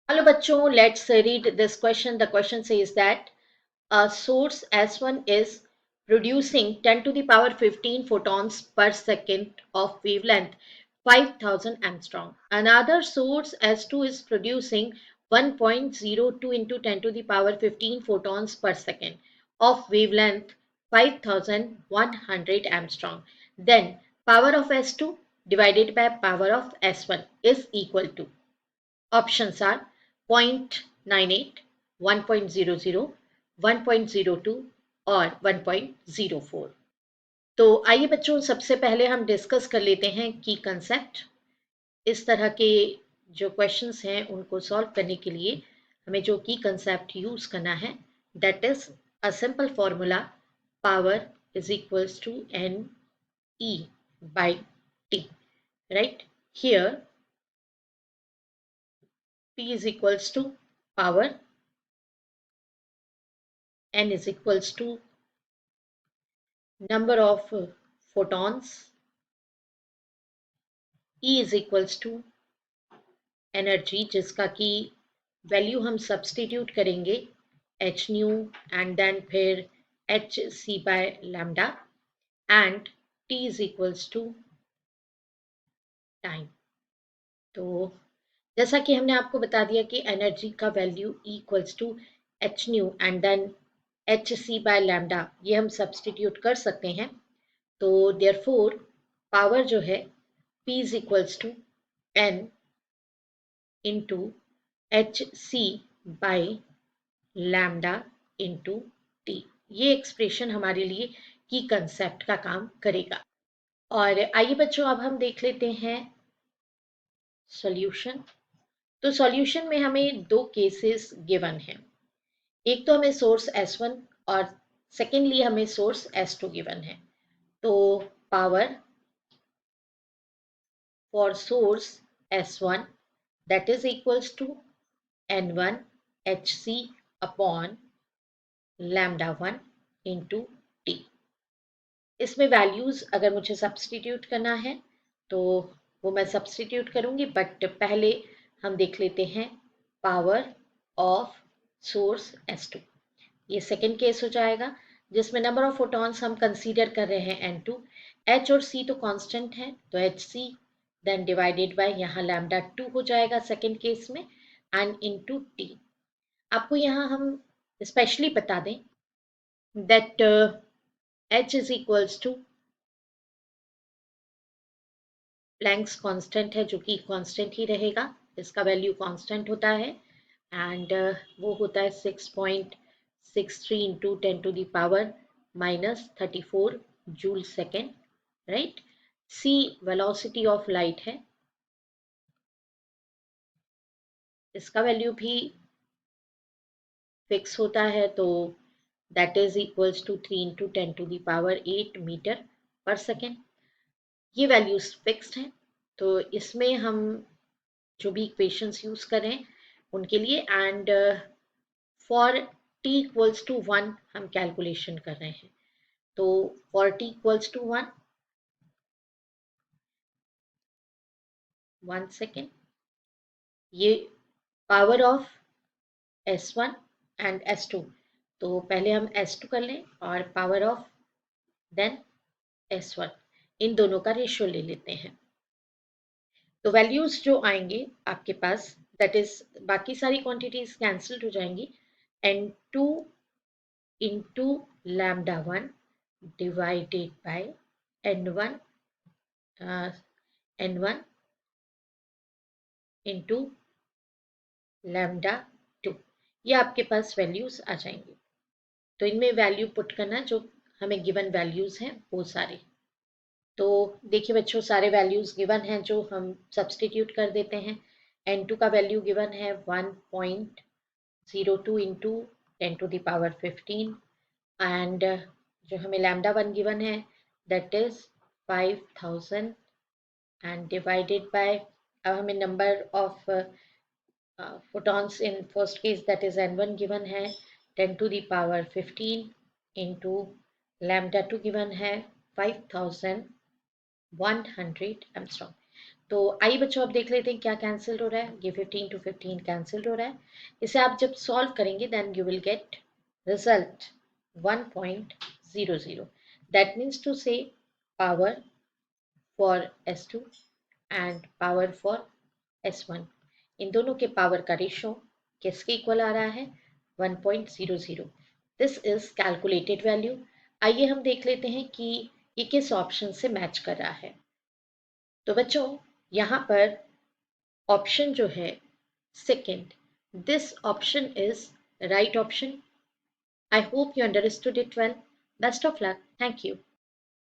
Hello bachcho, let's read this question. The question says that a source S1 is producing 10 to the power 15 photons per second of wavelength 5000 angstrom. Another source S2 is producing 1.02 into 10 to the power 15 photons per second of wavelength 5100 angstrom. Then power of S2 divided by power of S1 is equal to, options are 0.98, 1.00, 1.02 और 1.04। तो आइए बच्चों, सबसे पहले हम discuss कर लेते हैं की कंसेप्ट। इस तरह के जो क्वेश्चंस हैं उनको सॉल्व करने के लिए हमें जो की कंसेप्ट यूज करना है, that is a simple formula, power is equals to N E by T, right. Here P is equals to power, N is equals to number of photons, E is equals to energy जिसका कि value हम substitute करेंगे H nu and then फिर H C by lambda, and T is equals to time. तो जैसा कि हमने आपको बता दिया कि एनर्जी का value equals to H nu and then H C by lambda, ये हम सब्सटीट्यूट कर सकते हैं। तो देयरफॉर पावर जो है P is equals to N into H C by lambda into T. ये एक्सप्रेशन हमारे लिए की कंसेप्ट का काम करेगा। और आइए बच्चों, अब हम देख लेते हैं सॉल्यूशन। तो सॉल्यूशन में हमें दो केसेस गिवन हैं। एक तो हमें सोर्स S1 और सेकेंडली हमें सोर्स S2 गिवन है। तो power for source S1, that is equals to N1 Hc upon lambda 1 into T। इसमें वैल्यूज अगर मुझे सब्सटीट्यूट करना है तो वो मैं सब्सटीट्यूट करूंगी, बट पहले हम देख लेते हैं पावर ऑफ सोर्स S2। ये सेकेंड केस हो जाएगा जिसमें नंबर ऑफ फोटॉन्स हम कंसीडर कर रहे हैं N2। H और C तो कांस्टेंट है, तो Hc देन डिवाइडेड बाय यहाँ लैम्डा 2 हो जाएगा सेकेंड केस में, एंड इनटू T। आपको यहाँ हम स्पेशली बता दें that H is equals to Planck's constant है, जो कि कांस्टेंट ही रहेगा, इसका वैल्यू कांस्टेंट होता है, एंड वो होता है 6.63 into 10 to the power -34 joule second, right. C velocity of light है, इसका वैल्यू भी फिक्स होता है, तो that is equals to 3 into 10 to the power 8 metre per second. ये वैल्यूज फिक्स्ड हैं, तो इसमें हम जो भी इक्वेशंस यूज करें उनके लिए, and for t equals to 1 हम कैलकुलेशन कर रहे हैं। तो for t equals to 1 second, ये power of S1 and S2, तो पहले हम S2 कर लें और पावर ऑफ देन S1, इन दोनों का रेशियो ले लेते हैं। तो वैल्यूज जो आएंगे आपके पास, दैट इज बाकी सारी क्वांटिटीज कैंसिल्ड हो जाएंगी, N2 into lambda 1 divided by n1 n1 into lambda 2, ये आपके पास वैल्यूज आ जाएंगे। तो इनमें वैल्यू पुट करना जो हमें गिवन वैल्यूज हैं वो सारे। तो देखिए बच्चों, सारे वैल्यूज गिवन हैं जो हम सब्सटीट्यूट कर देते हैं। n2 का वैल्यू गिवन है 1.02 into 10 to the power 15, and जो हमें लैम्डा 1 गिवन है that is 5000, and divided by, अब हमें number of photons in first case that is n1 given है 10 to the power 15 into lambda 2 given है 5100 angstrom। तो आइए बच्चों अब देख लेते हैं क्या कैंसिल हो रहा है। ये 15 to 15 कैंसिल हो रहा है। इसे आप जब सॉल्व करेंगे then you will get result 1.00। That means to say power for S2 and power for S1, इन दोनों के पावर का रेशो किसके इक्वल आ रहा है? 1.00। This is calculated value. आइए हम देख लेते हैं कि ये किस ऑप्शन से मैच कर रहा है। तो बच्चों यहाँ पर ऑप्शन जो है second, this option is right option. I hope you understood it well. Best of luck. Thank you.